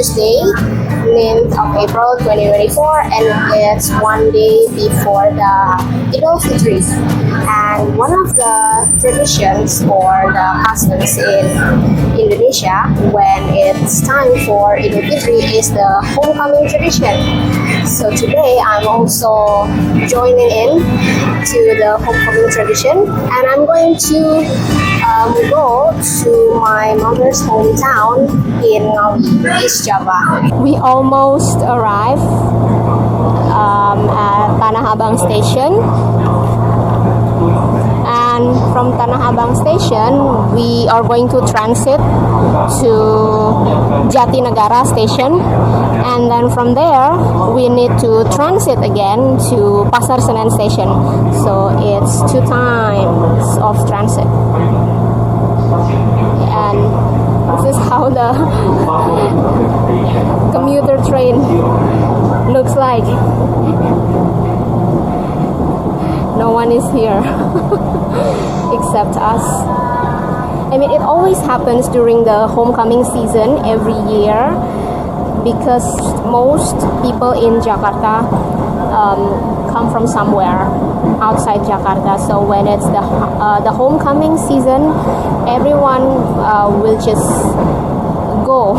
Tuesday, 9th of April 2024, and it's one day before the Idul Fitri. And one of the traditions or the customs in Indonesia when it's time for Idul Fitri is the homecoming tradition. So today I'm also joining in to the homecoming tradition, and I'm going to go to my mother's hometown in Ngawi, East Java. We almost arrived at Tanah Abang station, and from Tanah Abang station we are going to transit to Jatinegara station, and then from there we need to transit again to Pasar Senen station. So it's 2 times of transit. And this is how the commuter train looks like. No one is here except us. I mean, it always happens during the homecoming season every year because most people in Jakarta come from somewhere outside Jakarta. So when it's the homecoming season, everyone will just go.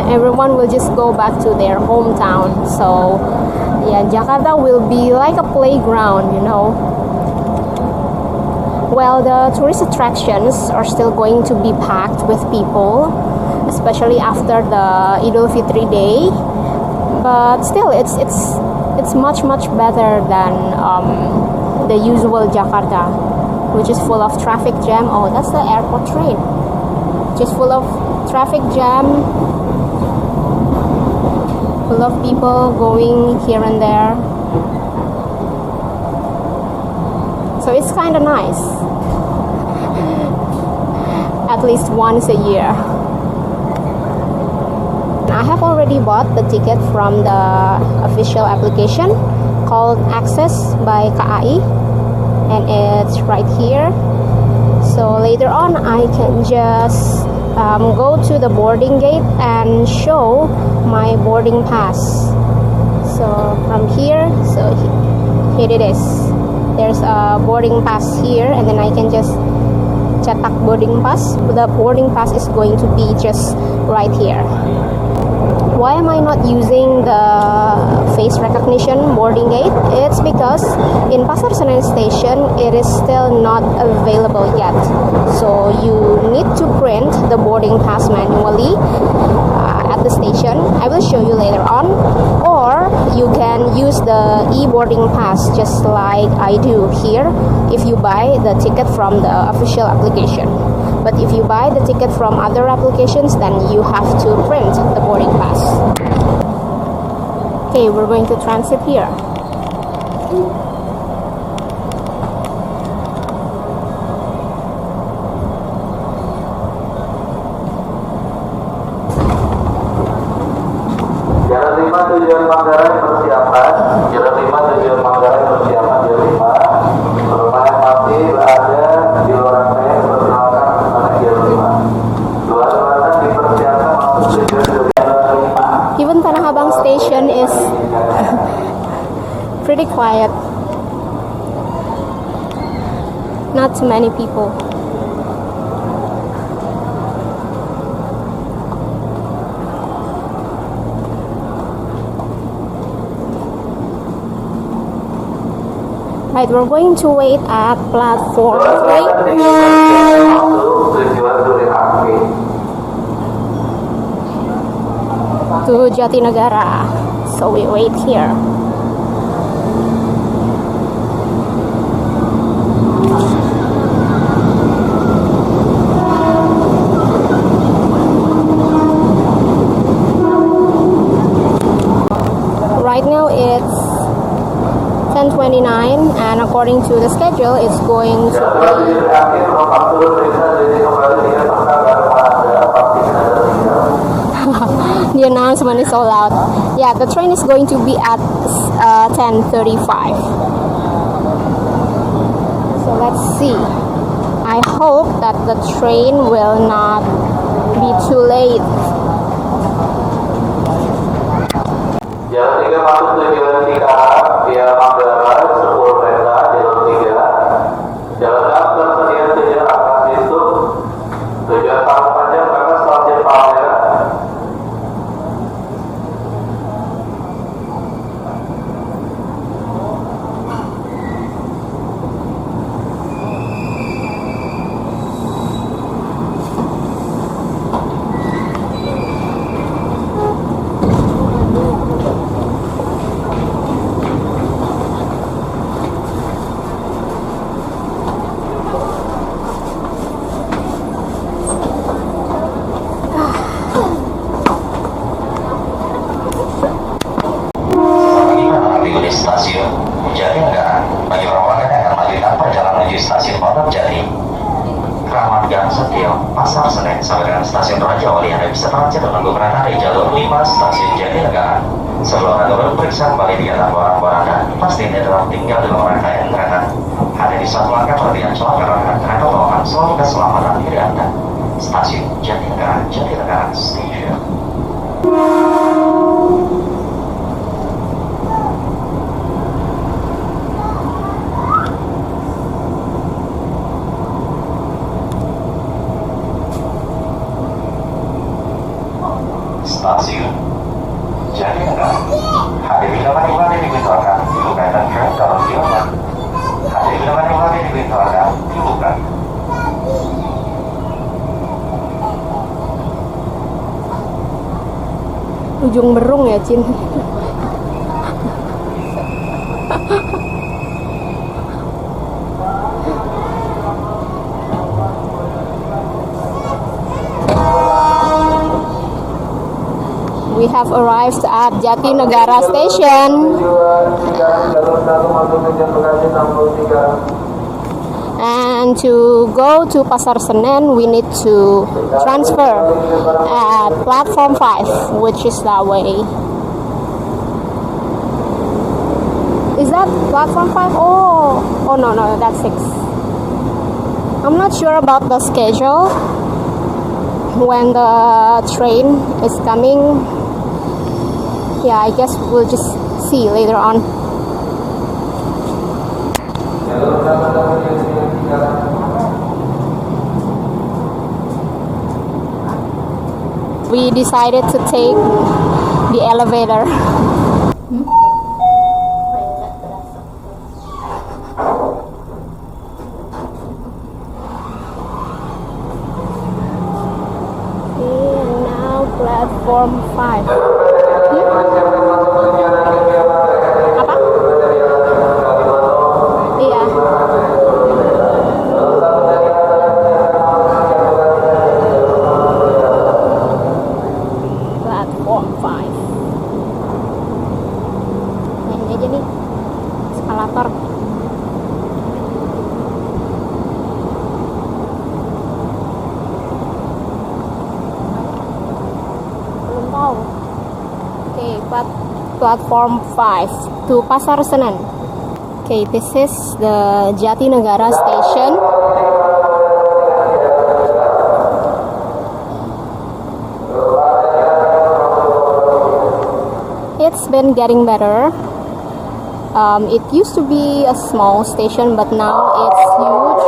Everyone will just go back to their hometown. So yeah, Jakarta will be like a playground, you know. Well, the tourist attractions are still going to be packed with people, especially after the Idul Fitri day. But still, it's much better than the usual Jakarta, which is full of traffic jam. Oh, that's the airport train. Just full of traffic jam, full of people going here and there. So it's kind of nice. At least once a year. I have already bought the ticket from the official application called Access by KAI, and it's right here. So later on I can just go to the boarding gate and show my boarding pass. So from here, so here it is. There's a boarding pass here, and then I can just cetak boarding pass. The boarding pass is going to be just right here. Why am I not using the face recognition boarding gate? It's because in Pasar Senen station it is still not available yet. So you need to print the boarding pass manually at the station. I will show you later on. Or you can use the e-boarding pass just like I do here if you buy the ticket from the official application. But if you buy the ticket from other applications, then you have to print the boarding pass. Okay, we're going to transit here. Jalan 5 tujuan Manggarai persiapan. Jalan 5 tujuan Manggarai persiapan. Jalan 5. Rumah yang masih berada di luar rangkaian dipersilakan menaiki jalan 5. Luar selatan dipersilakan masuk tujuan jalan 5. Even Tanah Abang station is pretty quiet. Not too many people. Right, we're going to wait at platform 3 to Jatinegara. So we wait here. Right now it's 10:29, and according to the schedule it's going to the announcement is so loud. Yeah, the train is going to be at 10:35. So let's see. I hope that the train will not be too late. sampai dengan stasiun Raja Wali Anda bisa transit menunggu kereta di jalur 5 stasiun Jatinegara. Sebelum Anda berperiksa kembali di atas barang-barang Anda, pastiin Anda telah tinggal dalam rangkaian kereta. Hadiri satu langkah perhatian soal kereta bawakan selalu keselamatan diri Anda. Stasiun Jatinegara, Jatinegara Station. Stasiun Jatinegara. Hadiri dapat kembali dibuka dan tram kalau dilakukan. Hadiri dapat kembali dibuka. Ujung Berung ya, Cin. We have arrived at Jatinegara Station. And to go to Pasar Senen, we need to transfer at platform 5, which is that way. Is that platform 5? Oh no, that's 6. I'm not sure about the schedule when the train is coming. Yeah, I guess we'll just see later on. We decided to take the elevator. Now platform 5. Apa? Iya. Platform 5. Nah, ini aja nih eskalator. Belum tahu. Okay, platform 5 to Pasar Senen. Okay, this is the Jatinegara station. It's been getting better. It used to be a small station, but now it's huge.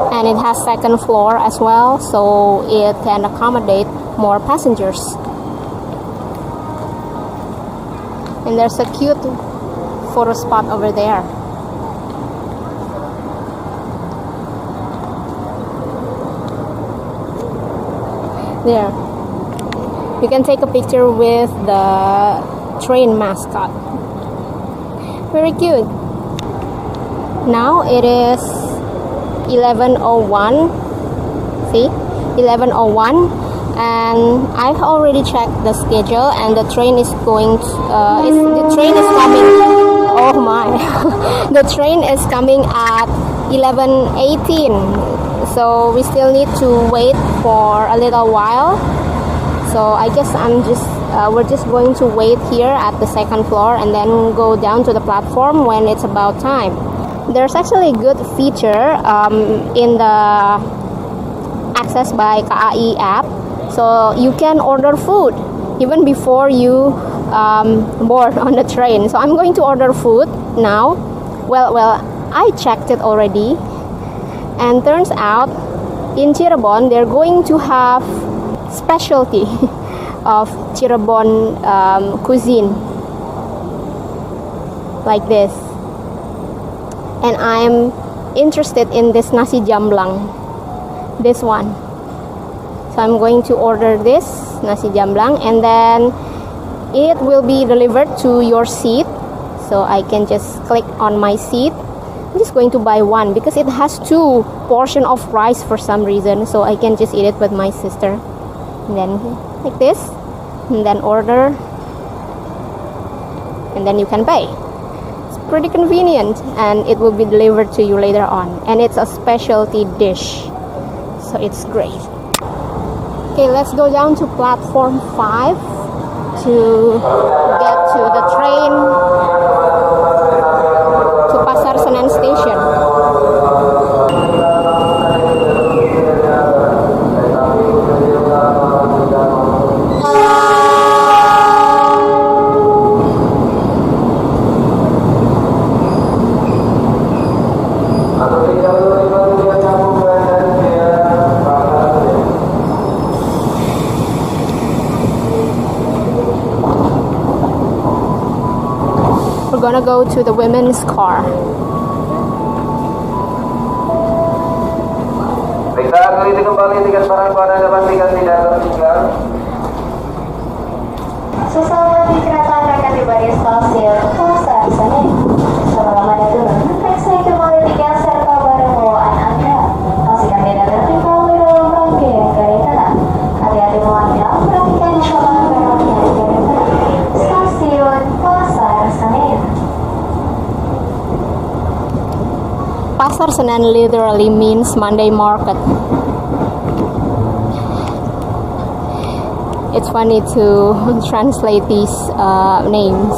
And it has second floor as well, so it can accommodate more passengers. And there's a cute photo spot over there. There. You can take a picture with the train mascot. Very cute. Now it is 11:01. See? 11:01. And I've already checked the schedule, and the train is going to, the train is coming. Oh my. The train is coming at 11:18. So we still need to wait for a little while. So I guess we're just going to wait here at the second floor and then go down to the platform when it's about time. There's actually a good feature in the Access by KAI app. So you can order food even before you board on the train. So I'm going to order food now. Well, I checked it already, and turns out in Cirebon they're going to have specialty of Cirebon cuisine like this. And I'm interested in this nasi jamblang, this one. So I'm going to order this nasi jamblang, and then it will be delivered to your seat. So I can just click on my seat. I'm just going to buy one because it has 2 portions of rice for some reason. So I can just eat it with my sister. And then like this, and then order, and then you can pay. It's pretty convenient, and it will be delivered to you later on, and it's a specialty dish, so it's great. Okay, let's go down to platform 5 to get to the train to Pasar Senen Station. We're gonna go to the women's car. Periksa teliti kembali tiket barang pada pastikan tidak tertinggal. Sesama di kereta akan tiba di stasiun Pasar Senen. Sebelum Anda turun, periksa kembali tiket serta barang bawaan Anda. Pastikan tidak tertinggal di dalam rangkaian kereta. Hati-hati melangkah, perhatikan masalah barangnya di kereta. Stasiun Pasar Senen. Pasar Senen literally means Monday market. It's funny to translate these names,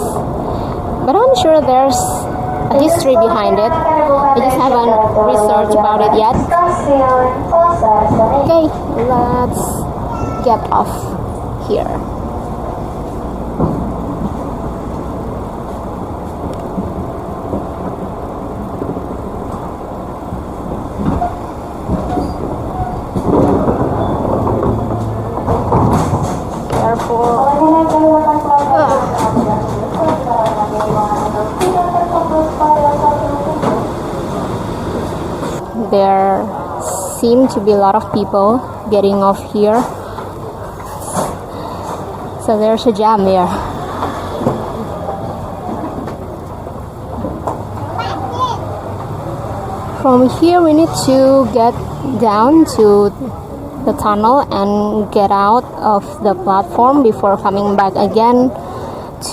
but I'm sure there's a history behind it. I just haven't researched about it yet. Stasiun Pasar Senen. Okay, let's get off here. There seem to be a lot of people getting off here, so there's a jam here. From here we need to get down to the tunnel and get out of the platform before coming back again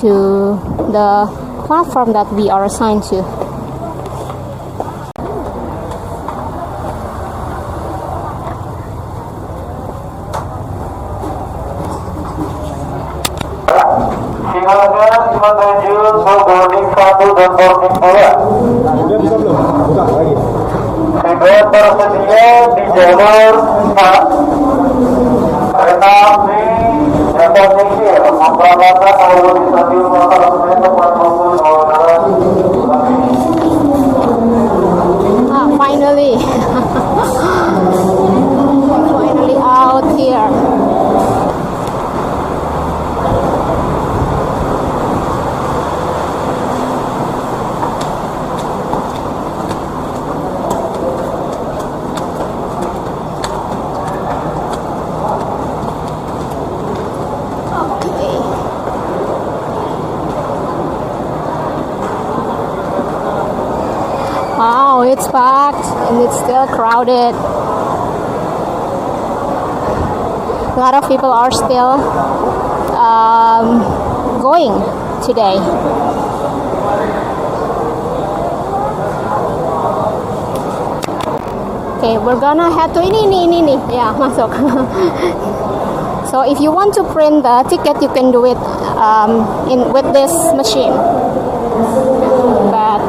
to the platform that we are assigned to. Silakan menuju ke boarding 1 dan boarding 2. Udah bisa belum? Buka lagi. Sudah tersedia di jalur kereta api Jasa Singkir memperagakan awal di stasiun Pasar Senen tempat pukul 12 pagi. Finally. Finally out here. Wow, it's packed and it's still crowded. A lot of people are still going today. Okay, we're gonna head to ini. Yeah, masuk. So if you want to print the ticket, you can do it with this machine. But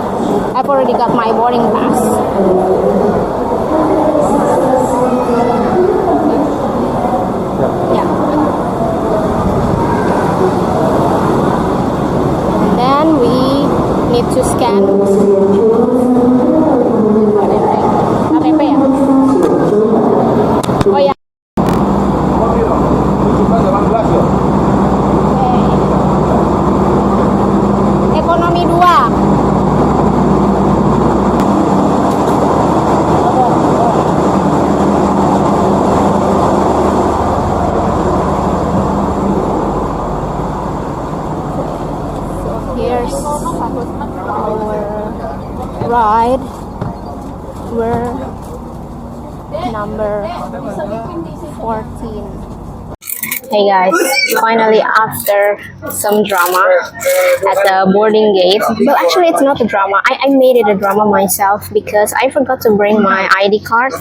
I've already got my boarding pass. Yeah. Then we need to scan KTP ya? Oh ya. Ekonomi 2. Ride. We're number 14. Hey guys, finally after some drama at the boarding gate, well actually it's not a drama, I made it a drama myself because I forgot to bring my ID card,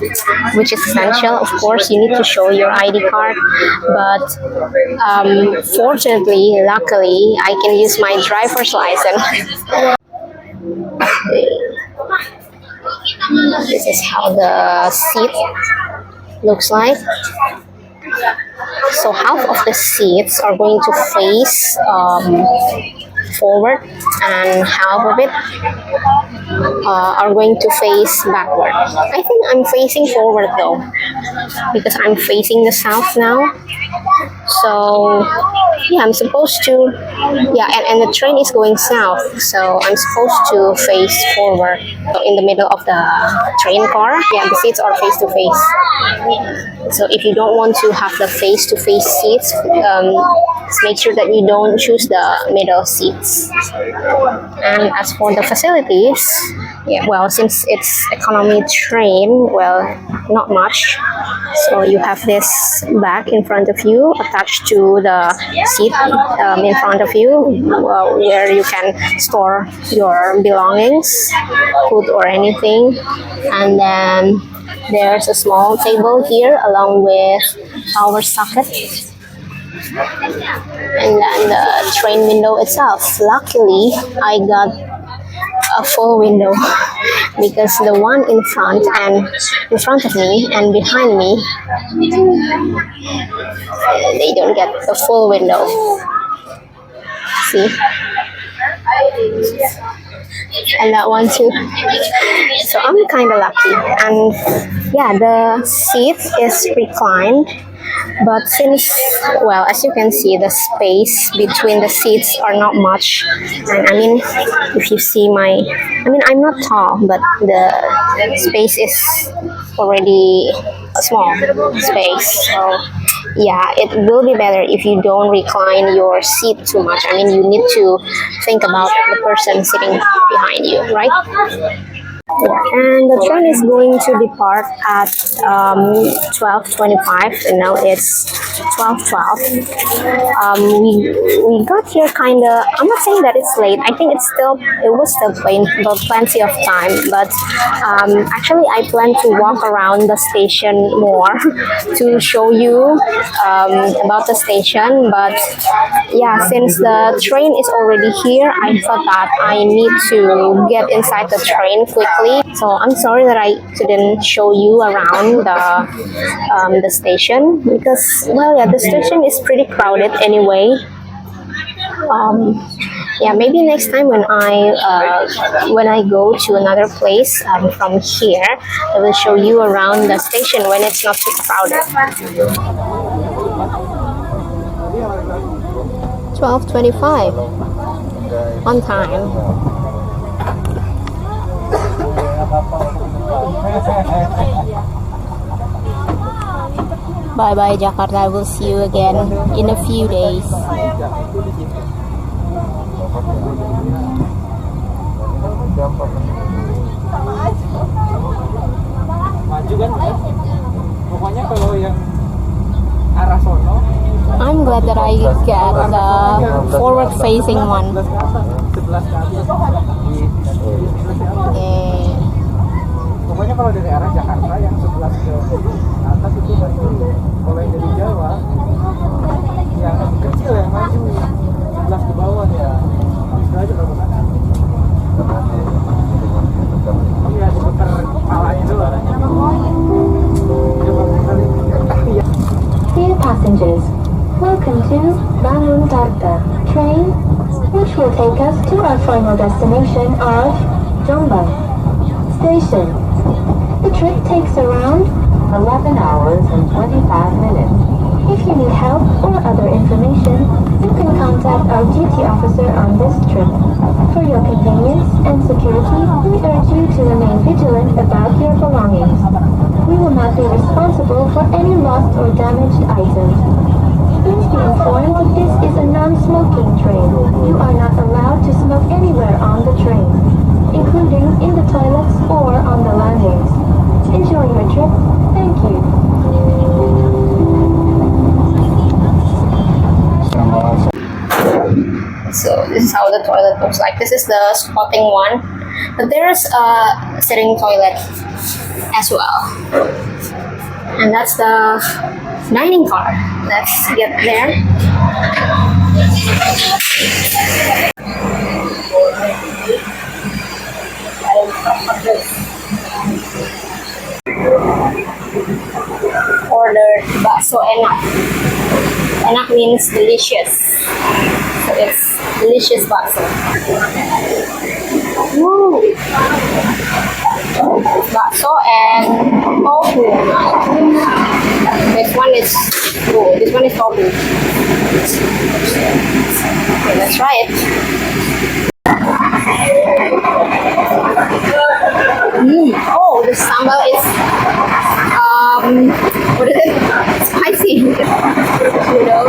which is essential. Of course you need to show your ID card, but fortunately, luckily, I can use my driver's license. This is how the seat looks like. So half of the seats are going to face forward, and half of it are going to face backward. I think I'm facing forward though, because I'm facing the south now. So yeah, I'm supposed to, yeah, and the train is going south, so I'm supposed to face forward. So in the middle of the train car, yeah, the seats are face to face. So if you don't want to have the face to face seats, make sure that you don't choose the middle seats. And as for the facilities, yeah, well, since it's economy train, well, not much. So you have this bag in front of you attached to the seat in front of you, where you can store your belongings, food or anything. And then there's a small table here along with power socket. And then the train window itself. Luckily, I got a full window because the one in front of me and behind me, they don't get the full window. See? And that one too. So I'm kind of lucky. And yeah, the seat is reclined. But since, well, as you can see, the space between the seats are not much. And I mean, if you see I'm not tall, but the space is already a small space. So yeah, it will be better if you don't recline your seat too much. I mean, you need to think about the person sitting behind you, right? Yeah, and the train is going to depart at 12:25, and now it's 12:12. We got here kind of. I'm not saying that it's late. I think it was still plenty of time. But actually, I plan to walk around the station more to show you about the station. But yeah, since the train is already here, I thought that I need to get inside the train quickly. So I'm sorry that I couldn't show you around the station because, well, yeah, the station is pretty crowded anyway. Yeah, maybe next time when I go to another place from here, I will show you around the station when it's not too crowded. 12:25 on time. Bye bye Jakarta, I will see you again in a few days. I'm glad that I get the forward facing one. Yeah. Pokoknya kalau dari arah Jakarta yang 11 ke atas itu maju. Kalau yang dari Jawa yang kecil yang maju, 11 ke bawah ya. Bisa aja kalau ke kanan. Iya, diputar kepalanya dulu. Dear passengers, welcome to Bandung Jakarta train, which will take us to our final destination of Jombang Station. The trip takes around 11 hours and 25 minutes. If you need help or other information, you can contact our duty officer on this trip. For your convenience and security, we urge you to remain vigilant about your belongings. We will not be responsible for any lost or damaged items. Please be informed that this is a non-smoking train. You are not allowed to smoke anywhere on the train, including in the toilets or on the landings. Enjoy your trip. Thank you. So this is how the toilet looks like. This is the squatting one, but there's a sitting toilet as well. And that's the dining car. Let's get there. Ordered bakso enak. Enak means delicious. So it's delicious bakso. Woo! Bakso and tofu. This one is tofu. Okay, let's try it. Oh, the sambal is what is it? Spicy. You know.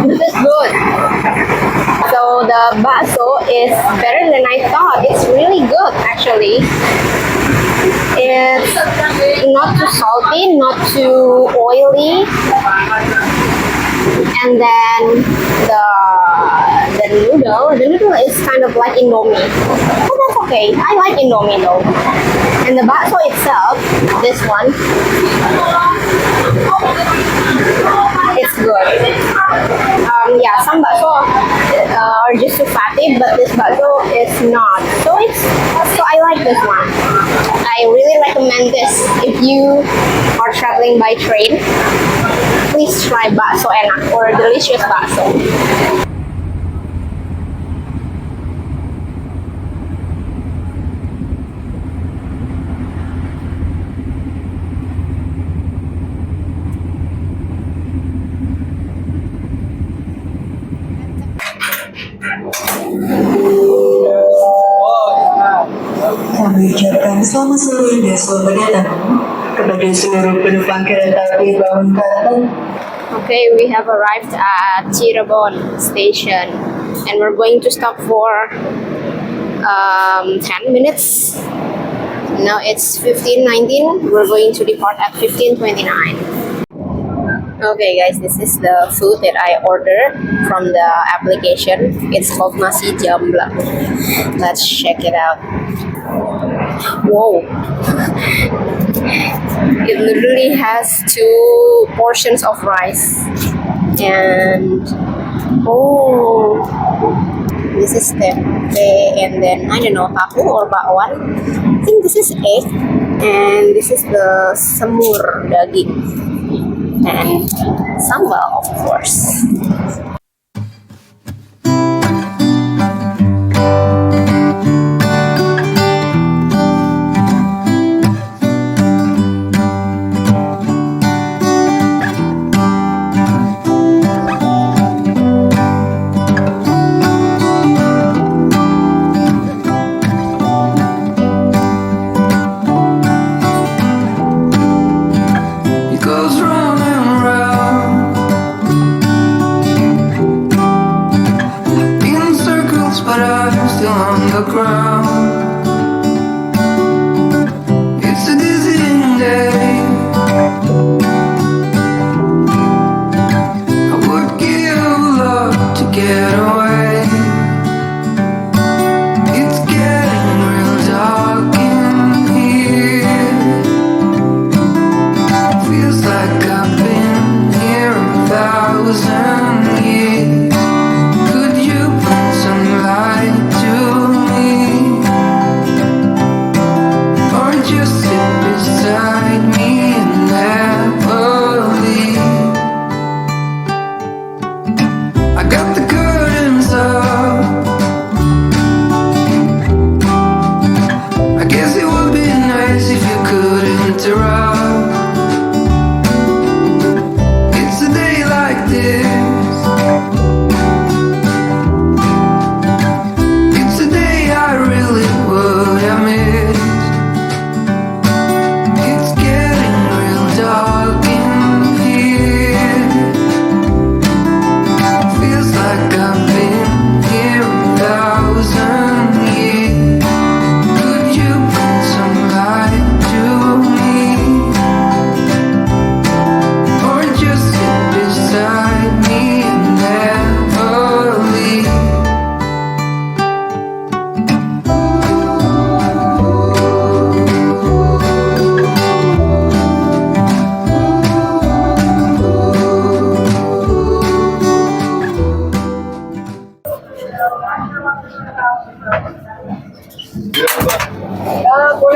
This is good. So the bakso is better than I thought. It's really good actually. It's not too salty, not too oily, and then the noodle is kind of like Indomie. But that's okay. I like Indomie though. And the bakso itself, this one, it's good. Yeah, some bakso are just too fatty, but this bakso is not. So I like this one. I really recommend this if you are traveling by train. Please try bakso enak or delicious bakso. Kami ucapkan selamat sore dan selamat datang kepada seluruh penumpang kereta api Bangun Karapan. Okay, we have arrived at Cirebon station and we're going to stop for 10 minutes. Now it's 15:19. We're going to depart at 15:29. Okay guys, this is the food that I ordered from the application. It's called nasi jamblang. Let's check it out. Whoa. It literally has 2 portions of rice. And oh, this is tempe, and then I don't know, tahu or bakwan. I think this is egg, and this is the semur daging. And sambal, of course. Could you bring some light to me?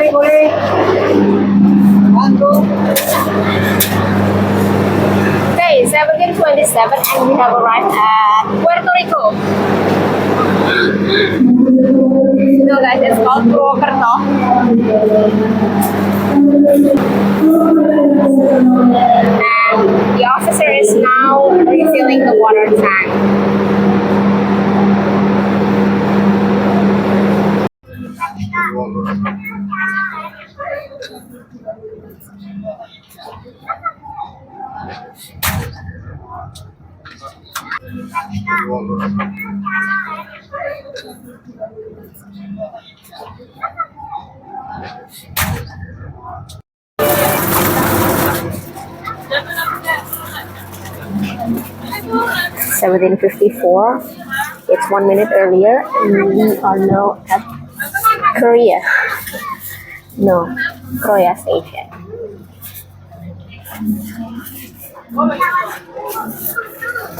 Boleh. Mantu. Okay, 17:27 and we have arrived at Puerto Rico. So guys, it's called Purwokerto. And the officer is now refilling the water tank. $17.54. It's 1 minute earlier, and we are now at Korea. No, Korea station.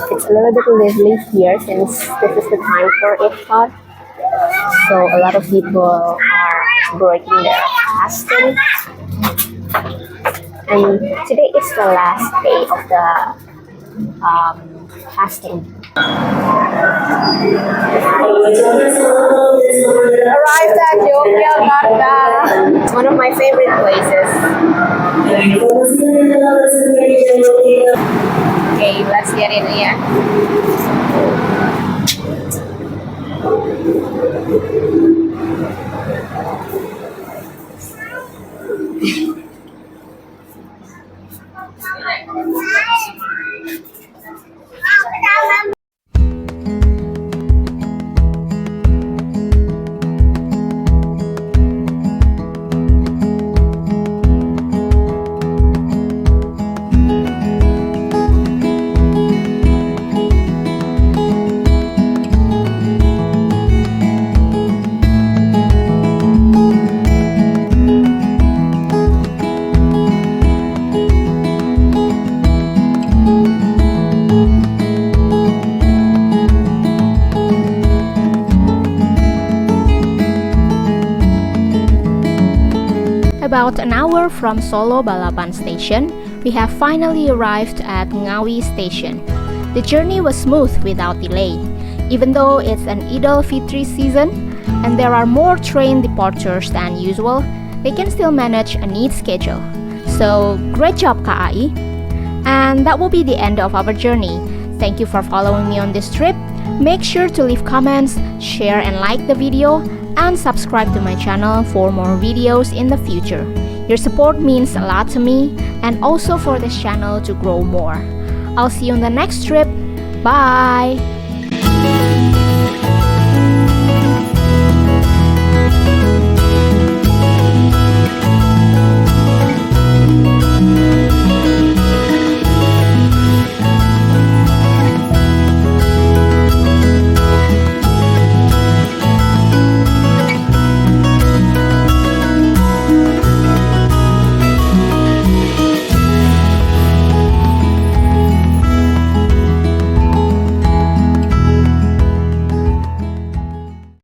It's a little bit lively here since this is the time for iftar. So a lot of people are breaking their fasting. And today is the last day of the fasting. Arrived at Yogyakarta. It's one of my favorite places. Okay, let's get in here. About an hour from Solo Balapan Station, we have finally arrived at Ngawi Station. The journey was smooth without delay. Even though it's an Idul Fitri season and there are more train departures than usual, they can still manage a neat schedule. So, great job KAI! And that will be the end of our journey. Thank you for following me on this trip. Make sure to leave comments, share and like the video, and subscribe to my channel for more videos in the future. Your support means a lot to me and also for this channel to grow more. I'll see you on the next trip. Bye!